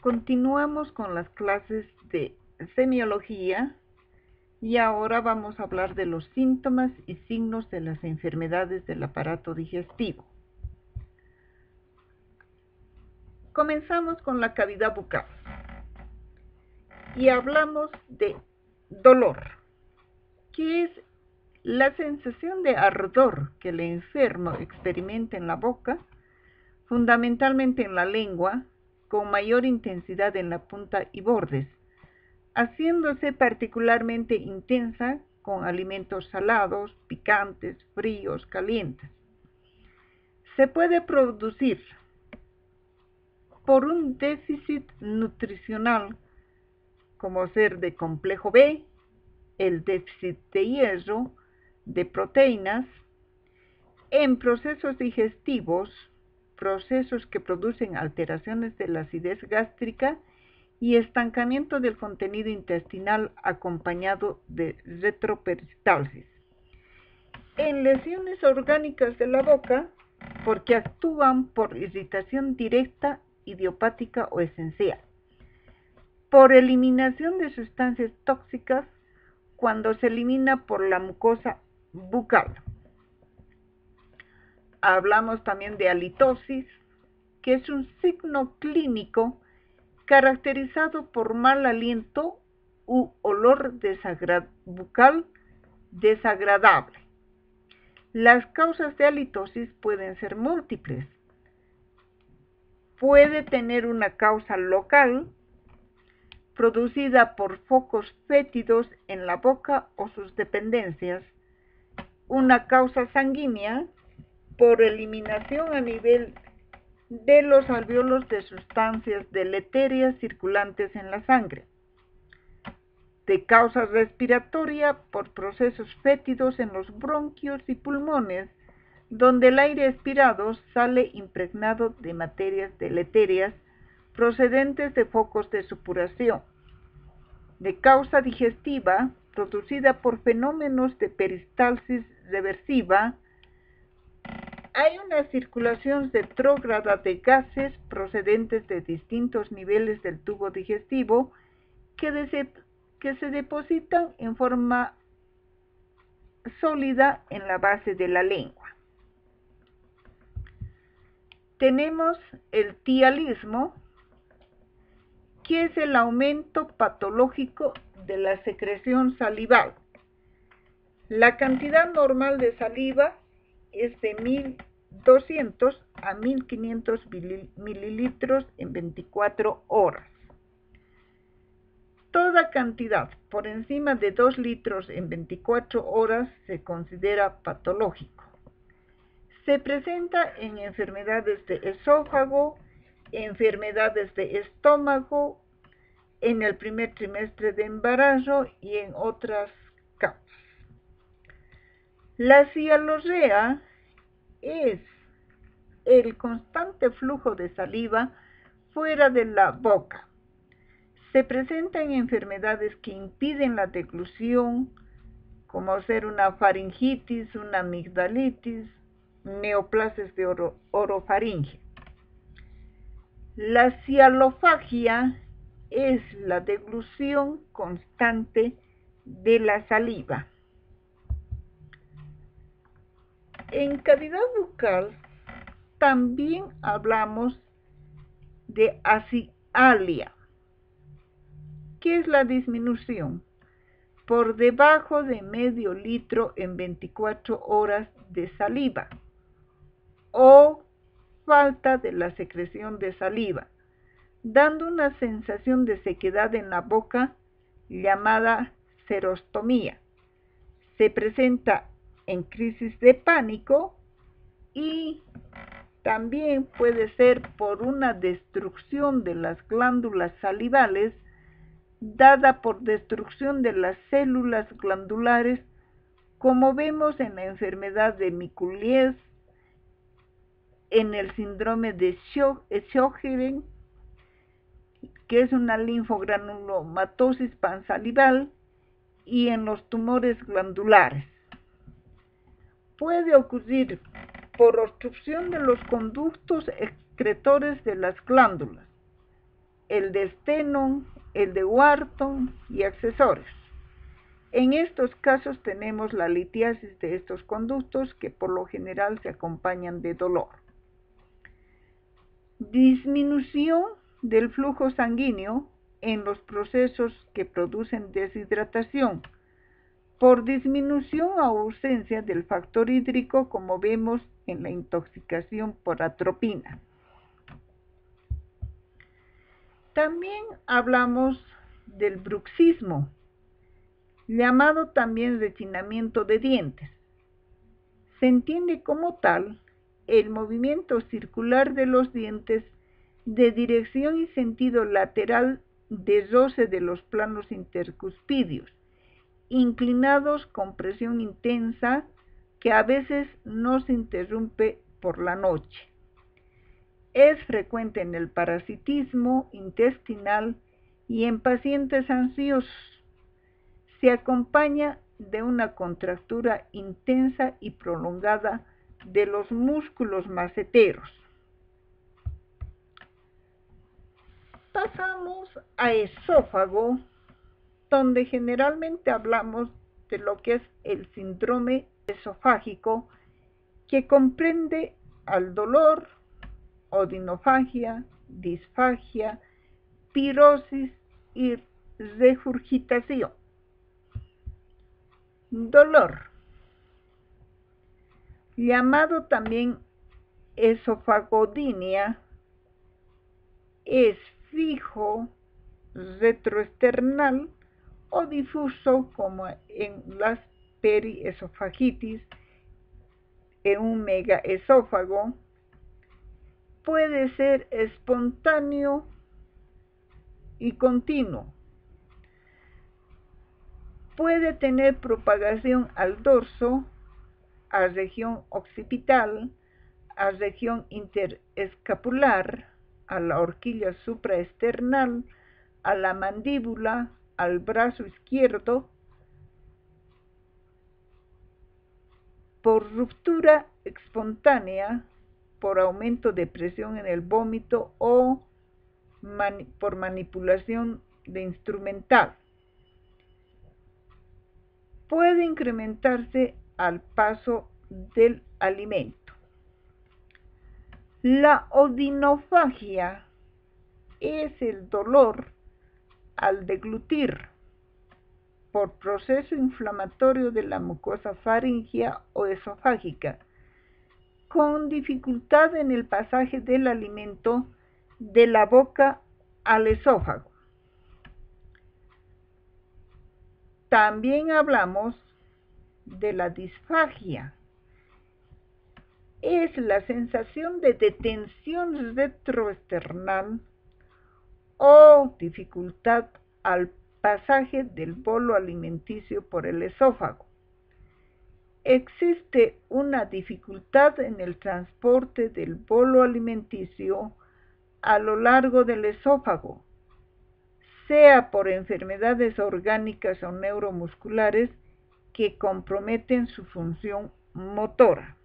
Continuamos con las clases de semiología y ahora vamos a hablar de los síntomas y signos de las enfermedades del aparato digestivo. Comenzamos con la cavidad bucal y hablamos de dolor, que es la sensación de ardor que el enfermo experimenta en la boca, fundamentalmente en la lengua, con mayor intensidad en la punta y bordes, haciéndose particularmente intensa con alimentos salados, picantes, fríos, calientes. Se puede producir por un déficit nutricional, como ser de complejo B, el déficit de hierro, de proteínas, en procesos digestivos, procesos que producen alteraciones de la acidez gástrica y estancamiento del contenido intestinal acompañado de retroperistalsis. En lesiones orgánicas de la boca, porque actúan por irritación directa, idiopática o esencial. Por eliminación de sustancias tóxicas cuando se elimina por la mucosa bucal. Hablamos también de halitosis, que es un signo clínico caracterizado por mal aliento u olor bucal desagradable. Las causas de halitosis pueden ser múltiples. Puede tener una causa local, producida por focos fétidos en la boca o sus dependencias, una causa sanguínea, por eliminación a nivel de los alvéolos de sustancias deleterias circulantes en la sangre, de causa respiratoria por procesos fétidos en los bronquios y pulmones, donde el aire expirado sale impregnado de materias deleterias procedentes de focos de supuración, de causa digestiva producida por fenómenos de peristalsis reversiva. Hay una circulación retrógrada de gases procedentes de distintos niveles del tubo digestivo que se depositan en forma sólida en la base de la lengua. Tenemos el tialismo, que es el aumento patológico de la secreción salival. La cantidad normal de saliva es de 1200 a 1500 mililitros en 24 horas. Toda cantidad por encima de 2 litros en 24 horas se considera patológico. Se presenta en enfermedades de esófago, enfermedades de estómago, en el primer trimestre de embarazo y en otras causas. La cialorrea es el constante flujo de saliva fuera de la boca. Se presenta en enfermedades que impiden la deglución, como ser una faringitis, una amigdalitis, neoplasias de orofaringe. La cialofagia es la deglución constante de la saliva. En cavidad bucal también hablamos de acialia, que es la disminución por debajo de medio litro en 24 horas de saliva o falta de la secreción de saliva, dando una sensación de sequedad en la boca llamada xerostomía. Se presenta en crisis de pánico y también puede ser por una destrucción de las glándulas salivales dada por destrucción de las células glandulares, como vemos en la enfermedad de Mikulicz, en el síndrome de Sjögren, que es una linfogranulomatosis pansalival, y en los tumores glandulares. Puede ocurrir por obstrucción de los conductos excretores de las glándulas, el de Stenon, el de Wharton y accesorios. En estos casos tenemos la litiasis de estos conductos que por lo general se acompañan de dolor. Disminución del flujo sanguíneo en los procesos que producen deshidratación por disminución o ausencia del factor hídrico, como vemos en la intoxicación por atropina. También hablamos del bruxismo, llamado también rechinamiento de dientes. Se entiende como tal el movimiento circular de los dientes de dirección y sentido lateral de roce de los planos intercuspídeos, inclinados con presión intensa que a veces no se interrumpe por la noche. Es frecuente en el parasitismo intestinal y en pacientes ansiosos. Se acompaña de una contractura intensa y prolongada de los músculos maceteros. Pasamos a esófago, donde generalmente hablamos de lo que es el síndrome esofágico, que comprende al dolor, odinofagia, disfagia, pirosis y regurgitación. Dolor, llamado también esofagodinia, es fijo, retroesternal o difuso, como en las periesofagitis, en un megaesófago. Puede ser espontáneo y continuo. Puede tener propagación al dorso, a región occipital, a región interescapular, a la horquilla supraesternal, a la mandíbula, al brazo izquierdo, por ruptura espontánea, por aumento de presión en el vómito o por manipulación de instrumental. Puede incrementarse al paso del alimento. La odinofagia es el dolor al deglutir por proceso inflamatorio de la mucosa faríngea o esofágica, con dificultad en el pasaje del alimento de la boca al esófago. También hablamos de la disfagia. Es la sensación de detención retroesternal o dificultad al pasaje del bolo alimenticio por el esófago. Existe una dificultad en el transporte del bolo alimenticio a lo largo del esófago, sea por enfermedades orgánicas o neuromusculares que comprometen su función motora.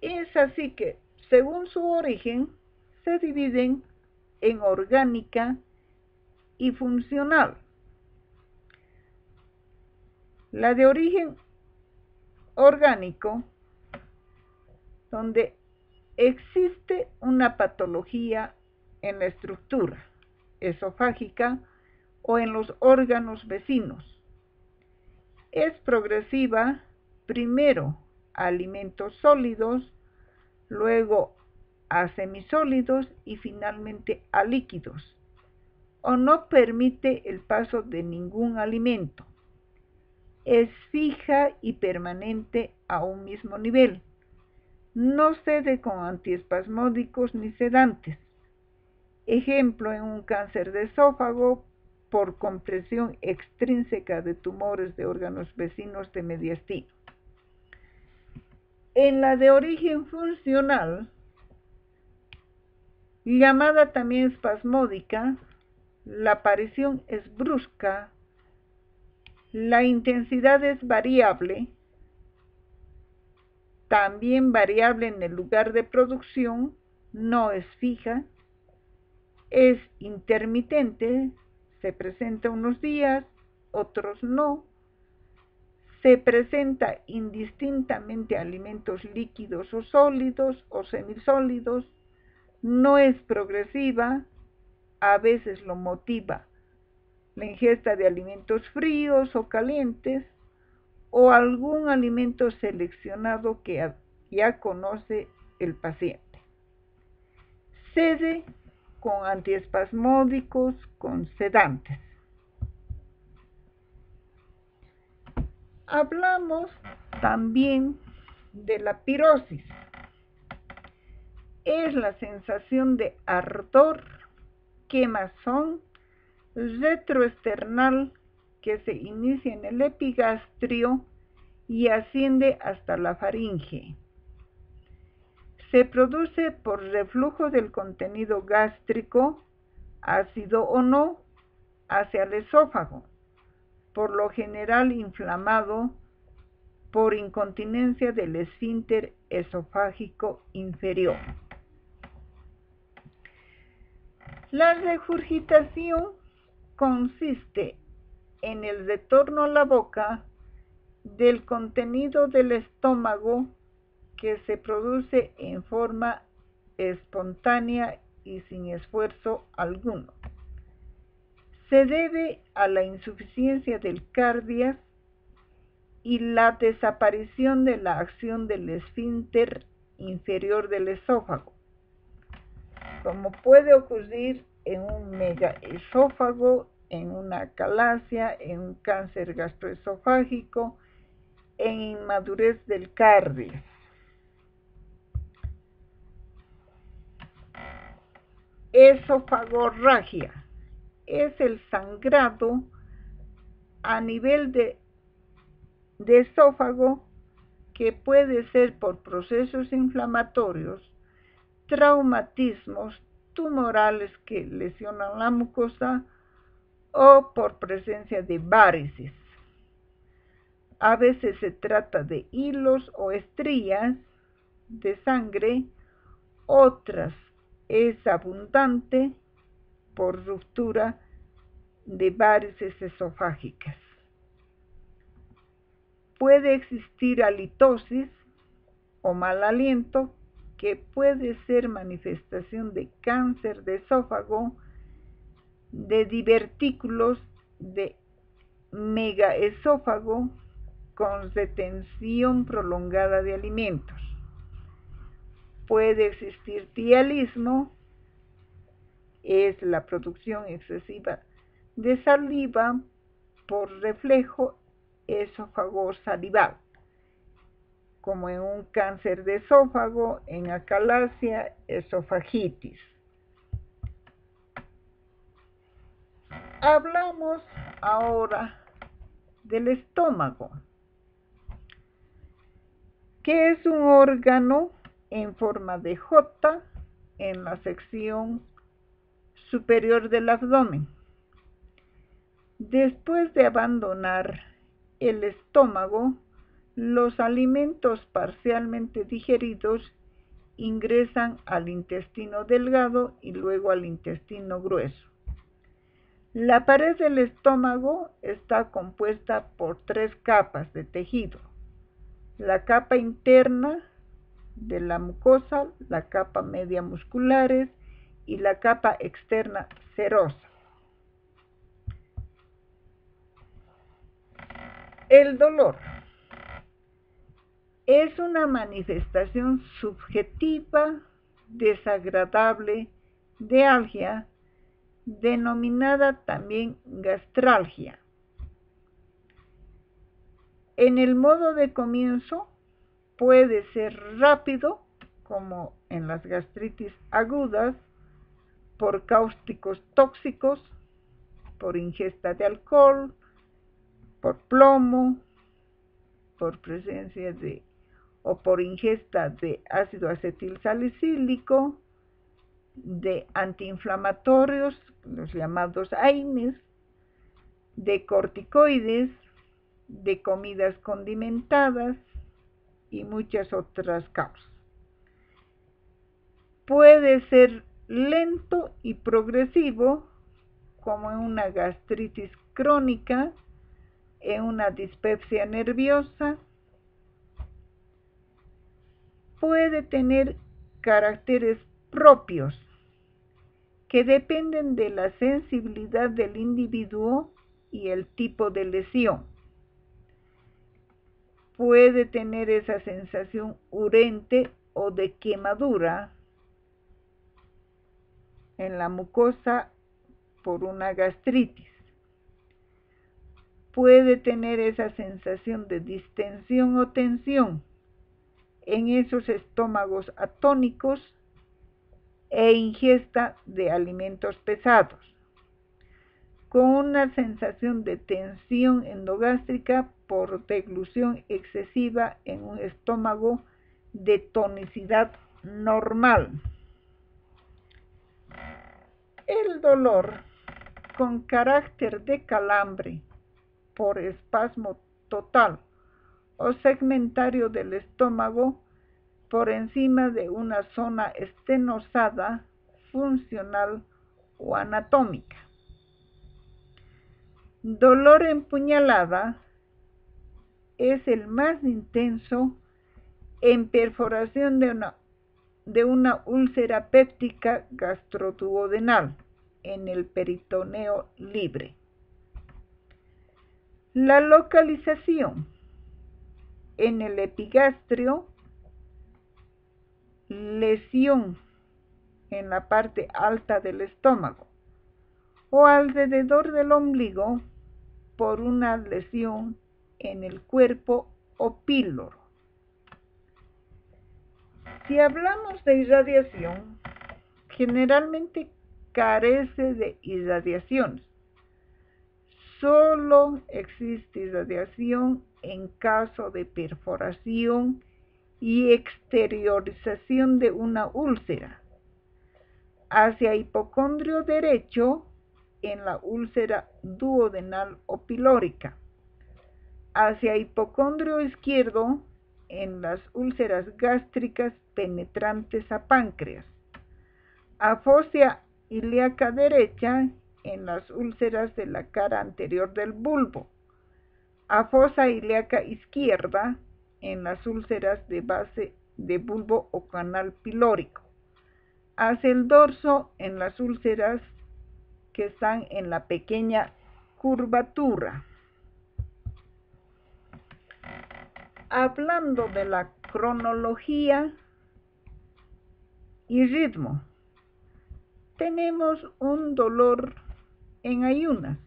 Es así que, según su origen, se dividen en orgánica y funcional. La de origen orgánico, donde existe una patología en la estructura esofágica o en los órganos vecinos. Es progresiva, primero a alimentos sólidos, luego a semisólidos y finalmente a líquidos, o no permite el paso de ningún alimento. Es fija y permanente a un mismo nivel. No cede con antiespasmódicos ni sedantes. Ejemplo, en un cáncer de esófago por compresión extrínseca de tumores de órganos vecinos de mediastino. En la de origen funcional, llamada también espasmódica, la aparición es brusca, la intensidad es variable, también variable en el lugar de producción, no es fija, Es intermitente, se presenta unos días, otros no. Se presenta indistintamente a alimentos líquidos o sólidos o semisólidos. No es progresiva, a veces lo motiva la ingesta de alimentos fríos o calientes o algún alimento seleccionado que ya conoce el paciente. Cede con antiespasmódicos, con sedantes. Hablamos también de la pirosis. Es la sensación de ardor, quemazón retroesternal que se inicia en el epigastrio y asciende hasta la faringe. Se produce por reflujo del contenido gástrico, ácido o no, hacia el esófago, por lo general inflamado por incontinencia del esfínter esofágico inferior. La regurgitación consiste en el retorno a la boca del contenido del estómago que se produce en forma espontánea y sin esfuerzo alguno. Se debe a la insuficiencia del cardias y la desaparición de la acción del esfínter inferior del esófago, como puede ocurrir en un megaesófago, en una acalasia, en un cáncer gastroesofágico, en inmadurez del cardias. Esofagorragia es el sangrado a nivel de esófago que puede ser por procesos inflamatorios, traumatismos tumorales que lesionan la mucosa o por presencia de varices. A veces se trata de hilos o estrías de sangre, otras es abundante por ruptura de varices esofágicas. Puede existir halitosis o mal aliento, que puede ser manifestación de cáncer de esófago, de divertículos, de megaesófago con retención prolongada de alimentos. Puede existir tialismo, es la producción excesiva de saliva por reflejo esófago-salival, como en un cáncer de esófago, en acalasia, esofagitis. Hablamos ahora del estómago, que es un órgano en forma de J en la sección superior del abdomen. Después de abandonar el estómago, los alimentos parcialmente digeridos ingresan al intestino delgado y luego al intestino grueso. La pared del estómago está compuesta por 3 capas de tejido: la capa interna de la mucosa, la capa media musculares y la capa externa serosa. El dolor es una manifestación subjetiva desagradable de algia, denominada también gastralgia. En el modo de comienzo puede ser rápido, como en las gastritis agudas, por cáusticos tóxicos, por ingesta de alcohol, por plomo, por presencia de o por ingesta de ácido acetilsalicílico, de antiinflamatorios, los llamados AINES, de corticoides, de comidas condimentadas y muchas otras causas. Puede ser lento y progresivo, como en una gastritis crónica, en una dispepsia nerviosa. Puede tener caracteres propios que dependen de la sensibilidad del individuo y el tipo de lesión. Puede tener esa sensación urente o de quemadura en la mucosa por una gastritis. Puede tener esa sensación de distensión o tensión en esos estómagos atónicos e ingesta de alimentos pesados, con una sensación de tensión endogástrica por deglución excesiva en un estómago de tonicidad normal. El dolor con carácter de calambre por espasmo total o segmentario del estómago por encima de una zona estenosada, funcional o anatómica. Dolor en puñalada es el más intenso en perforación de una úlcera péptica gastroduodenal en el peritoneo libre. La localización en el epigastrio, lesión en la parte alta del estómago o alrededor del ombligo por una lesión en el cuerpo o píloro. Si hablamos de irradiación, generalmente carece de irradiaciones. Solo existe irradiación en caso de perforación y exteriorización de una úlcera hacia hipocondrio derecho en la úlcera duodenal o pilórica, hacia hipocondrio izquierdo en las úlceras gástricas penetrantes a páncreas, a fosa ilíaca derecha en las úlceras de la cara anterior del bulbo, a fosa ilíaca izquierda en las úlceras de base de bulbo o canal pilórico, hacia el dorso en las úlceras que están en la pequeña curvatura. Hablando de la cronología y ritmo, tenemos un dolor en ayunas,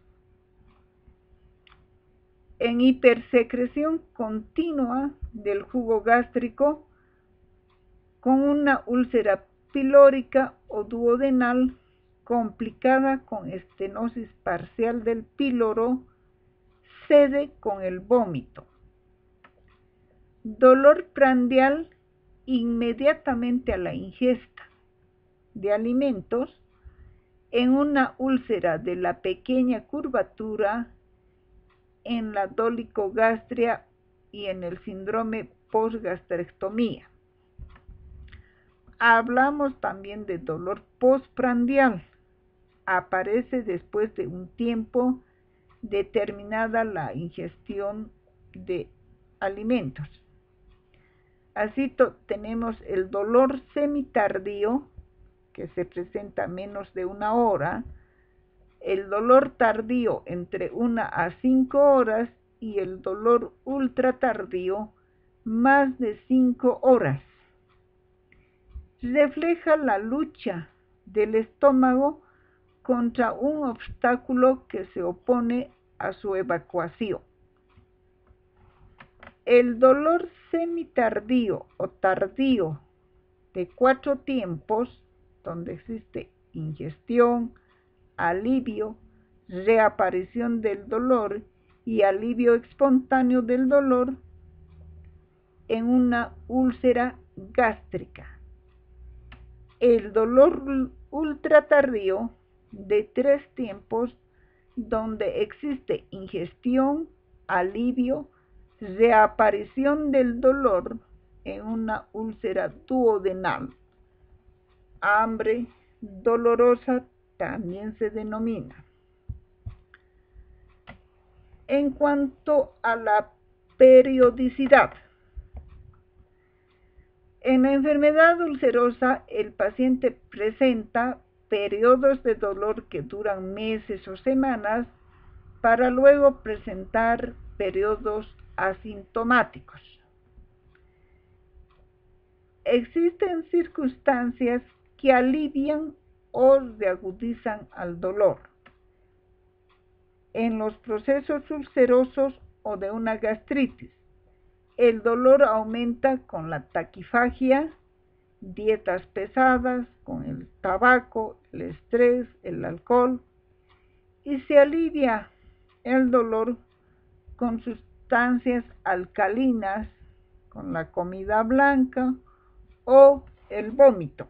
en hipersecreción continua del jugo gástrico con una úlcera pilórica o duodenal complicada con estenosis parcial del píloro, cede con el vómito. Dolor prandial inmediatamente a la ingesta de alimentos en una úlcera de la pequeña curvatura, en la dolicogastria y en el síndrome postgastrectomía. Hablamos también de dolor postprandial. Aparece después de un tiempo determinada la ingestión de alimentos. Así tenemos el dolor semitardío, que se presenta menos de una hora, el dolor tardío entre 1 a 5 horas y el dolor ultratardío más de 5 horas. Refleja la lucha del estómago contra un obstáculo que se opone a su evacuación. El dolor semitardío o tardío de 4 tiempos, donde existe ingestión, alivio, reaparición del dolor y alivio espontáneo del dolor en una úlcera gástrica. El dolor ultratardío de 3 tiempos, donde existe ingestión, alivio, reaparición del dolor en una úlcera duodenal, hambre, dolorosa también se denomina. En cuanto a la periodicidad, en la enfermedad ulcerosa el paciente presenta periodos de dolor que duran meses o semanas para luego presentar periodos asintomáticos. Existen circunstancias que alivian o reagudizan al dolor. En los procesos ulcerosos o de una gastritis, el dolor aumenta con la taquifagia, dietas pesadas, con el tabaco, el estrés, el alcohol, y se alivia el dolor con sustancias alcalinas, con la comida blanca o el vómito.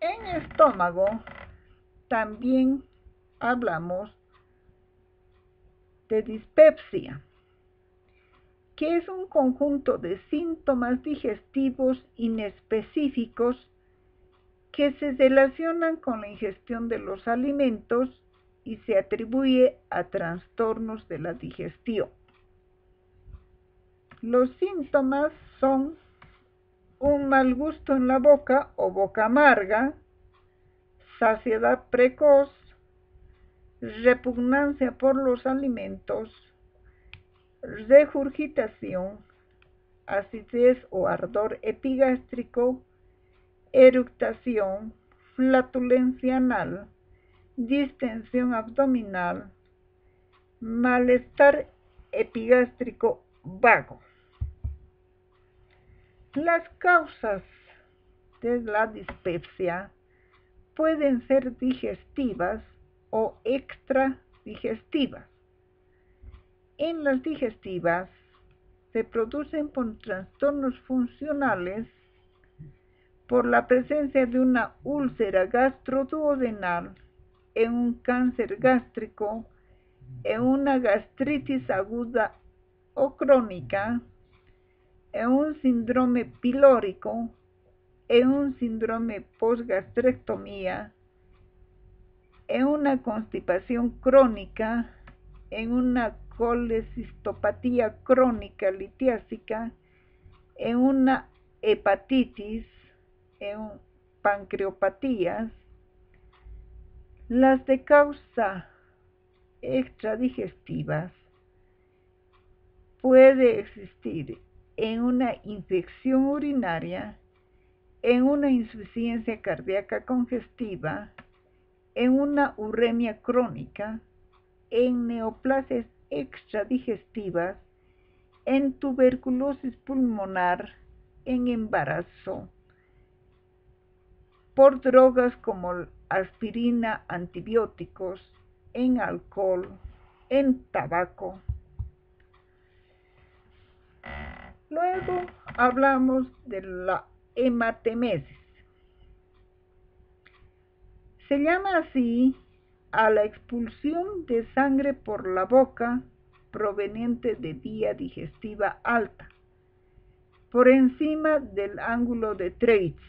En estómago también hablamos de dispepsia, que es un conjunto de síntomas digestivos inespecíficos que se relacionan con la ingestión de los alimentos y se atribuye a trastornos de la digestión. Los síntomas son un mal gusto en la boca o boca amarga, saciedad precoz, repugnancia por los alimentos, regurgitación, acidez o ardor epigástrico, eructación, flatulencia anal, distensión abdominal, malestar epigástrico vago. Las causas de la dispepsia pueden ser digestivas o extradigestivas. En las digestivas se producen por trastornos funcionales, por la presencia de una úlcera gastroduodenal, en un cáncer gástrico, en una gastritis aguda o crónica, en un síndrome pilórico, en un síndrome postgastrectomía, en una constipación crónica, en una colecistopatía crónica litiásica, en una hepatitis, en pancreopatías. Las de causa extradigestivas puede existir en una infección urinaria, en una insuficiencia cardíaca congestiva, en una uremia crónica, en neoplasias extradigestivas, en tuberculosis pulmonar, en embarazo, por drogas como aspirina, antibióticos, en alcohol, en tabaco. Luego hablamos de la hematemesis. Se llama así a la expulsión de sangre por la boca proveniente de vía digestiva alta, por encima del ángulo de Treitz.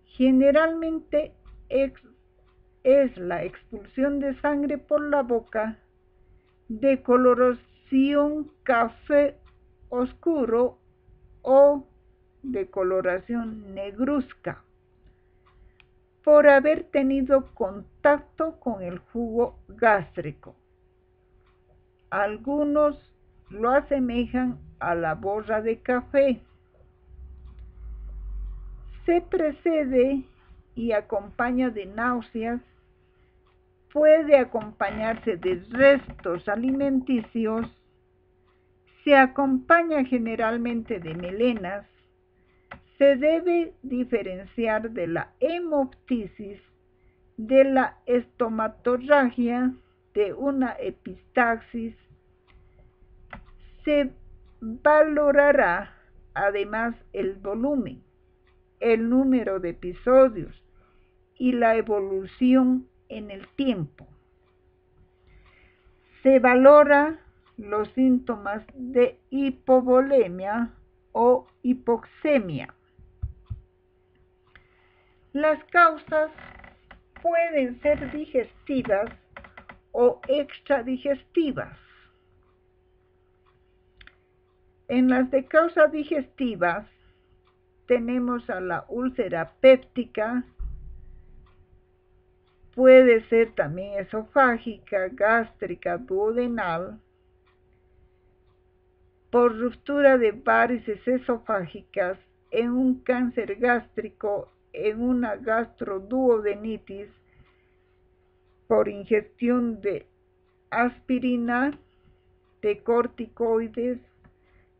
Generalmente es la expulsión de sangre por la boca de coloración café oscuro o de coloración negruzca, por haber tenido contacto con el jugo gástrico. Algunos lo asemejan a la borra de café. Se precede y acompaña de náuseas, puede acompañarse de restos alimenticios, se acompaña generalmente de melenas. Se debe diferenciar de la hemoptisis, de la estomatorragia, de una epistaxis. Se valorará además el volumen, el número de episodios y la evolución en el tiempo. Se valora los síntomas de hipovolemia o hipoxemia. Las causas pueden ser digestivas o extradigestivas. En las de causas digestivas tenemos a la úlcera péptica, puede ser también esofágica, gástrica, duodenal, por ruptura de varices esofágicas, en un cáncer gástrico, en una gastroduodenitis, por ingestión de aspirina, de corticoides,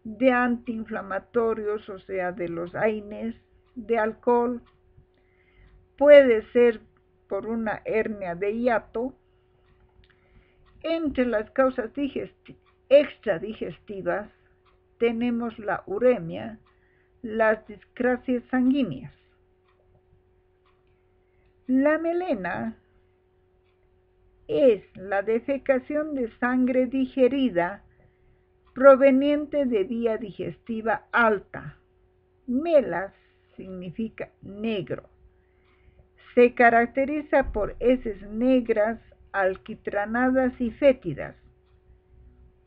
de antiinflamatorios, o sea, de los AINES, de alcohol, puede ser por una hernia de hiato. Entre las causas extradigestivas tenemos la uremia, las discrasias sanguíneas. La melena es la defecación de sangre digerida proveniente de vía digestiva alta. Melas significa negro. Se caracteriza por heces negras, alquitranadas y fétidas.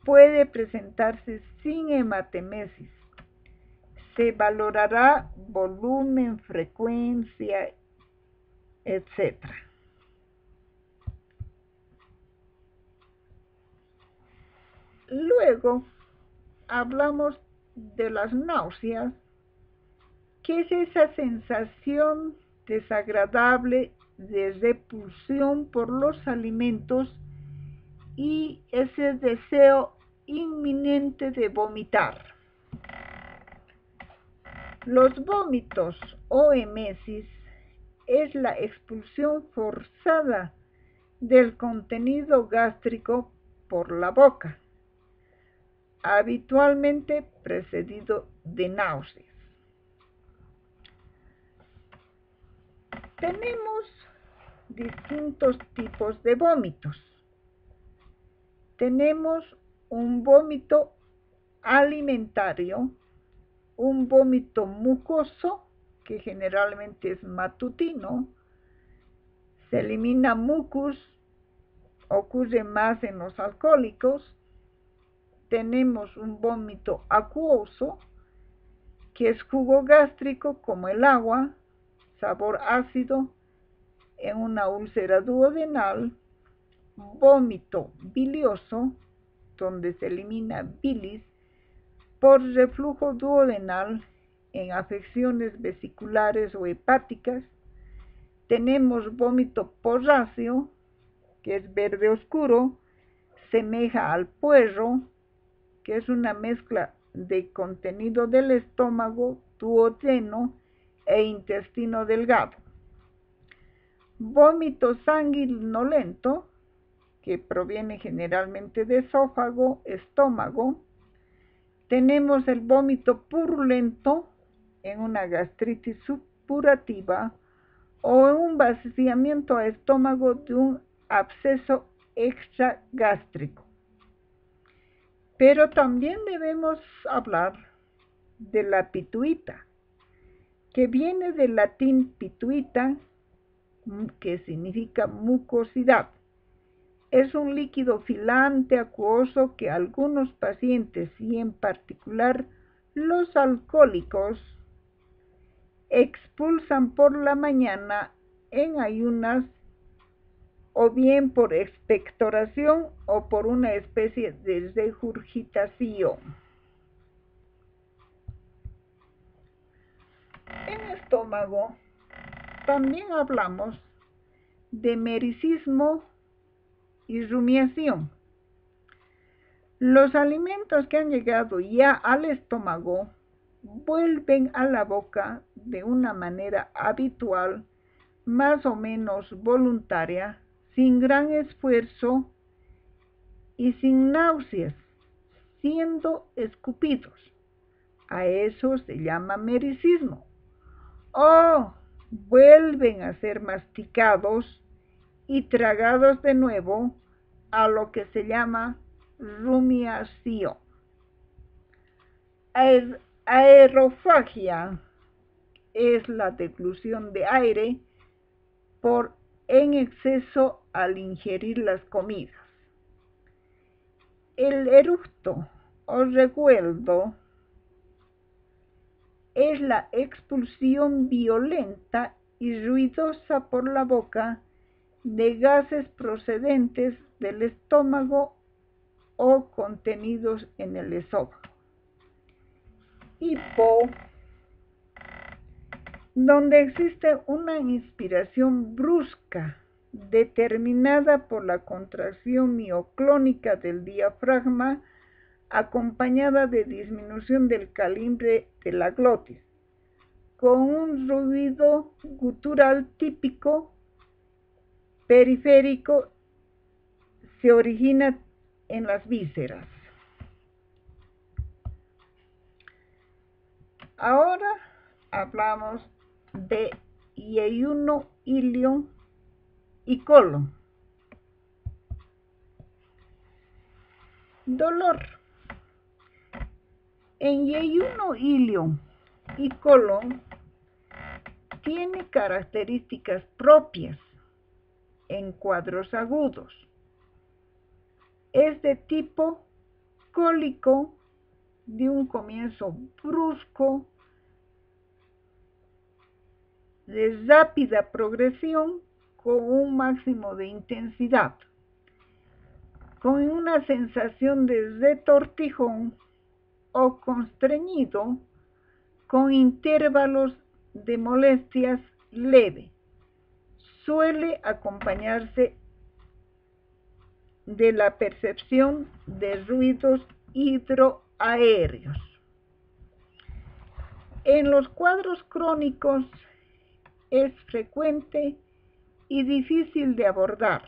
Puede presentarse sin hematemesis. Se valorará volumen, frecuencia, etc. Luego hablamos de las náuseas, que es esa sensación desagradable de repulsión por los alimentos y ese deseo inminente de vomitar. Los vómitos o emesis es la expulsión forzada del contenido gástrico por la boca, habitualmente precedido de náuseas. Tenemos distintos tipos de vómitos. Tenemos un vómito alimentario, un vómito mucoso, que generalmente es matutino, se elimina mucus, ocurre más en los alcohólicos. Tenemos un vómito acuoso, que es jugo gástrico como el agua, sabor ácido, en una úlcera duodenal. Vómito bilioso, donde se elimina bilis por reflujo duodenal en afecciones vesiculares o hepáticas. Tenemos vómito porráceo, que es verde oscuro, semeja al puerro, que es una mezcla de contenido del estómago, duodeno e intestino delgado. Vómito sanguinolento, que proviene generalmente de esófago, estómago. Tenemos el vómito purulento en una gastritis supurativa o en un vaciamiento a estómago de un absceso extragástrico. Pero también debemos hablar de la pituita, que viene del latín pituita, que significa mucosidad. Es un líquido filante acuoso que algunos pacientes, y en particular los alcohólicos, expulsan por la mañana en ayunas, o bien por expectoración o por una especie de regurgitación. En estómago también hablamos de mericismo y rumiación. Los alimentos que han llegado ya al estómago vuelven a la boca de una manera habitual, más o menos voluntaria, sin gran esfuerzo y sin náuseas, siendo escupidos. A eso se llama mericismo. O vuelven a ser masticados y tragados de nuevo, a lo que se llama rumiación. Aerofagia es la deglución de aire en exceso al ingerir las comidas. El eructo o regueldo es la expulsión violenta y ruidosa por la boca de gases procedentes del estómago o contenidos en el esófago. Hipo, donde existe una inspiración brusca determinada por la contracción mioclónica del diafragma acompañada de disminución del calibre de la glotis, con un ruido gutural típico periférico, se origina en las vísceras. Ahora hablamos de yeyuno, ilion y colon. Dolor. En yeyuno, ilion y colon tiene características propias en cuadros agudos. Es de tipo cólico, de un comienzo brusco, de rápida progresión con un máximo de intensidad, con una sensación de retortijón o constreñido, con intervalos de molestias leve. Suele acompañarse de la percepción de ruidos hidroaéreos. En los cuadros crónicos es frecuente y difícil de abordar.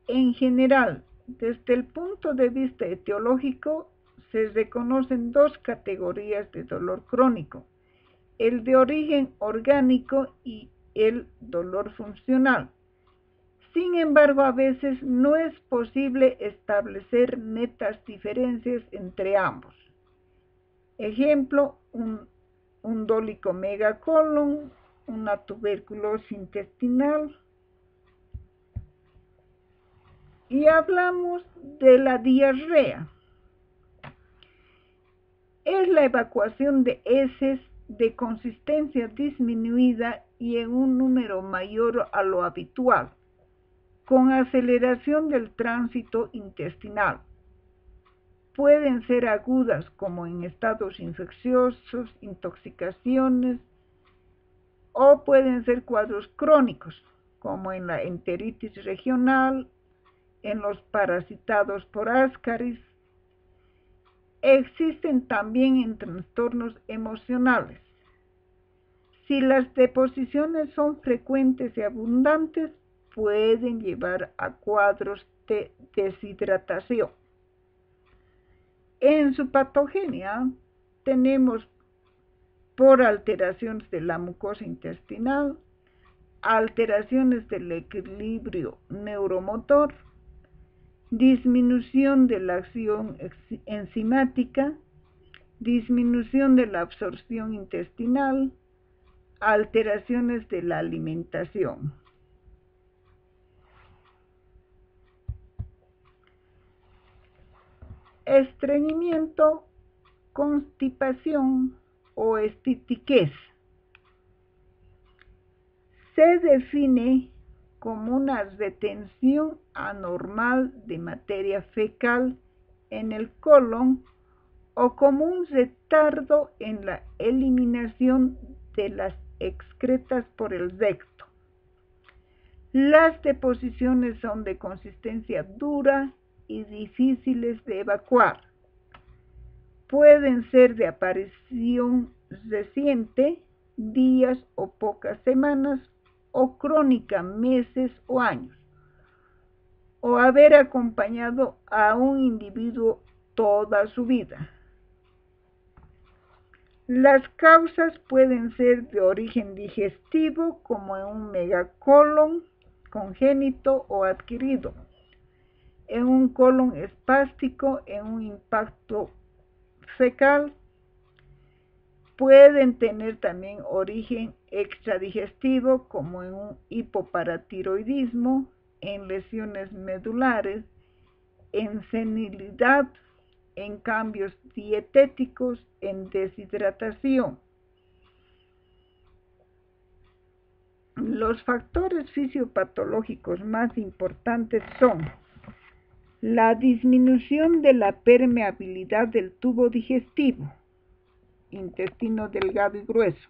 En general, desde el punto de vista etiológico, se reconocen dos categorías de dolor crónico: el de origen orgánico y el dolor funcional. Sin embargo, a veces no es posible establecer netas diferencias entre ambos. Ejemplo, un dólico megacolon, una tuberculosis intestinal. Y hablamos de la diarrea. Es la evacuación de heces de consistencia disminuida y en un número mayor a lo habitual, con aceleración del tránsito intestinal. Pueden ser agudas como en estados infecciosos, intoxicaciones, o pueden ser cuadros crónicos como en la enteritis regional, en los parasitados por Ascaris. Existen también en trastornos emocionales. Si las deposiciones son frecuentes y abundantes, pueden llevar a cuadros de deshidratación. En su patogenia tenemos por alteraciones de la mucosa intestinal, alteraciones del equilibrio neuromotor, disminución de la acción enzimática, disminución de la absorción intestinal, alteraciones de la alimentación. Estreñimiento, constipación o estitiquez. Se define como una retención anormal de materia fecal en el colon o como un retardo en la eliminación de las excretas por el recto. Las deposiciones son de consistencia dura y difíciles de evacuar. Pueden ser de aparición reciente, días o pocas semanas, o crónica, meses o años, o haber acompañado a un individuo toda su vida. Las causas pueden ser de origen digestivo, como en un megacolon congénito o adquirido, en un colon espástico, en un impacto fecal, Pueden tener también origen extradigestivo, como en un hipoparatiroidismo, en lesiones medulares, en senilidad, en cambios dietéticos, en deshidratación. Los factores fisiopatológicos más importantes son la disminución de la permeabilidad del tubo digestivo, intestino delgado y grueso,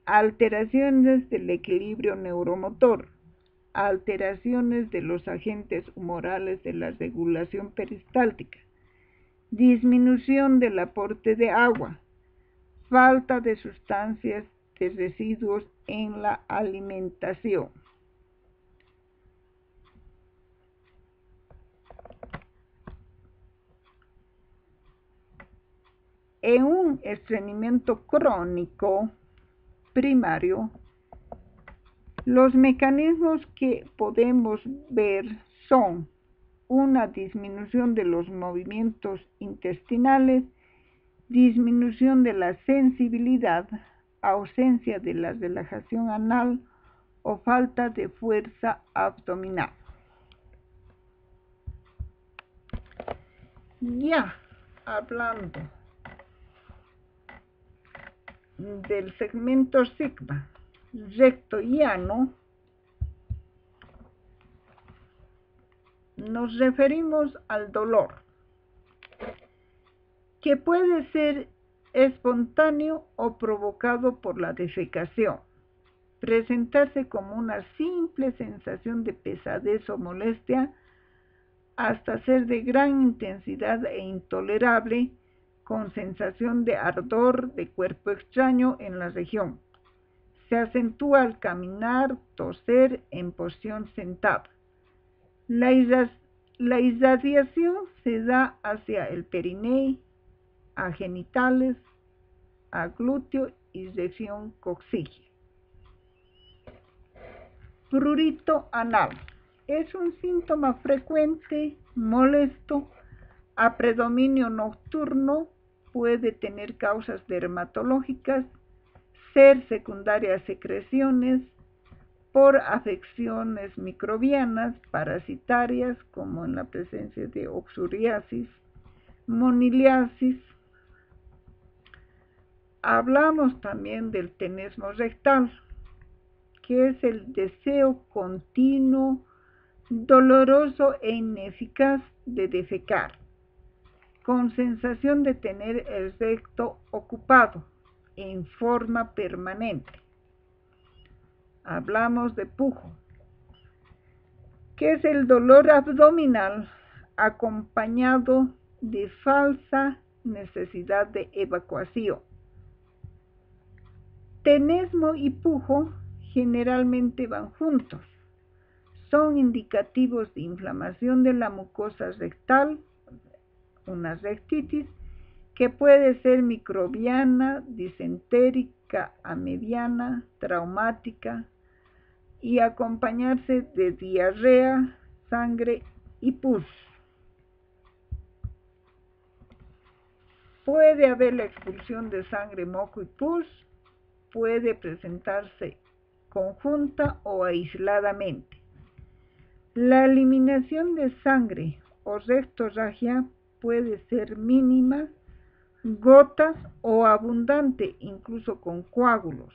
alteraciones del equilibrio neuromotor, alteraciones de los agentes humorales de la regulación peristáltica, disminución del aporte de agua, falta de sustancias de residuos en la alimentación. En un estreñimiento crónico primario, los mecanismos que podemos ver son una disminución de los movimientos intestinales, disminución de la sensibilidad, ausencia de la relajación anal o falta de fuerza abdominal. Ya hablando del segmento sigma, recto y ano, nos referimos al dolor, que puede ser espontáneo o provocado por la defecación, presentarse como una simple sensación de pesadez o molestia, hasta ser de gran intensidad e intolerable, con sensación de ardor de cuerpo extraño en la región. Se acentúa al caminar, toser en posición sentada. La irradiación se da hacia el perineo, a genitales, a glúteo y región coxígea. Prurito anal es un síntoma frecuente, molesto, a predominio nocturno, puede tener causas dermatológicas, ser secundaria a secreciones, por afecciones microbianas, parasitarias, como en la presencia de oxuriasis, moniliasis. Hablamos también del tenesmo rectal, que es el deseo continuo, doloroso e ineficaz de defecar, con sensación de tener el recto ocupado en forma permanente. Hablamos de pujo, que es el dolor abdominal acompañado de falsa necesidad de evacuación. Tenesmo y pujo generalmente van juntos. Son indicativos de inflamación de la mucosa rectal, una rectitis, que puede ser microbiana, disentérica, amebiana, traumática, y acompañarse de diarrea, sangre y pus. Puede haber la expulsión de sangre, moco y pus, puede presentarse conjunta o aisladamente. La eliminación de sangre o rectorragia puede ser mínima, gotas o abundante, incluso con coágulos.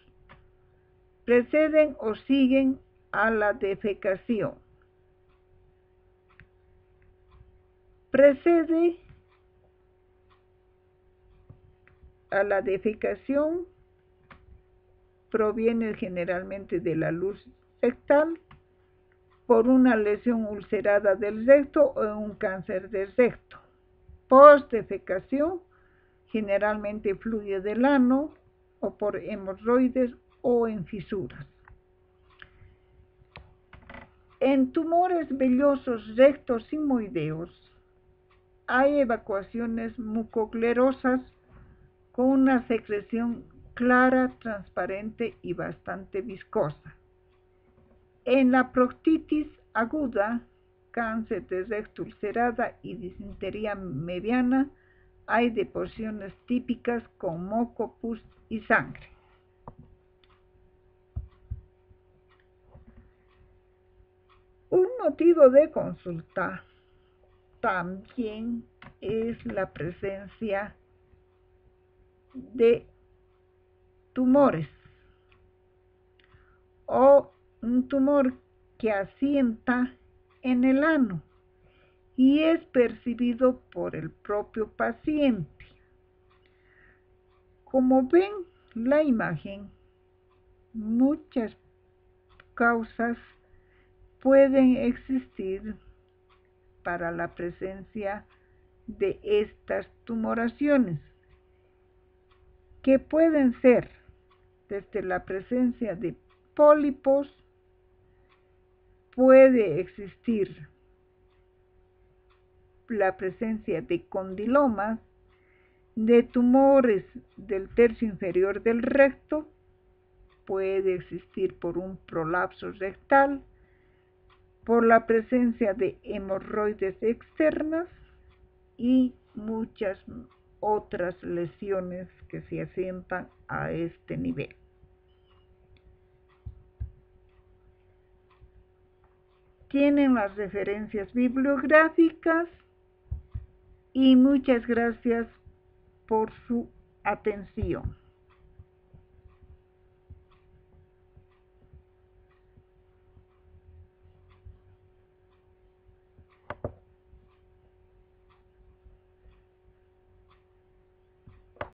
Preceden o siguen a la defecación. Precede a la defecación, proviene generalmente de la luz rectal, por una lesión ulcerada del recto o un cáncer del recto. Post-defecación, generalmente fluye del ano o por hemorroides o en fisuras. En tumores vellosos rectos sigmoideos hay evacuaciones mucoclerosas con una secreción clara, transparente y bastante viscosa. En la proctitis aguda, cáncer de recto ulcerada y disentería mediana, hay deposiciones típicas con moco, pus y sangre. Un motivo de consulta también es la presencia de tumores o un tumor que asienta en el ano y es percibido por el propio paciente. Como ven la imagen, muchas causas pueden existir para la presencia de estas tumoraciones, que pueden ser desde la presencia de pólipos, puede existir la presencia de condilomas, de tumores del tercio inferior del recto, puede existir por un prolapso rectal, por la presencia de hemorroides externas y muchas otras lesiones que se asientan a este nivel. Tienen las referencias bibliográficas y muchas gracias por su atención.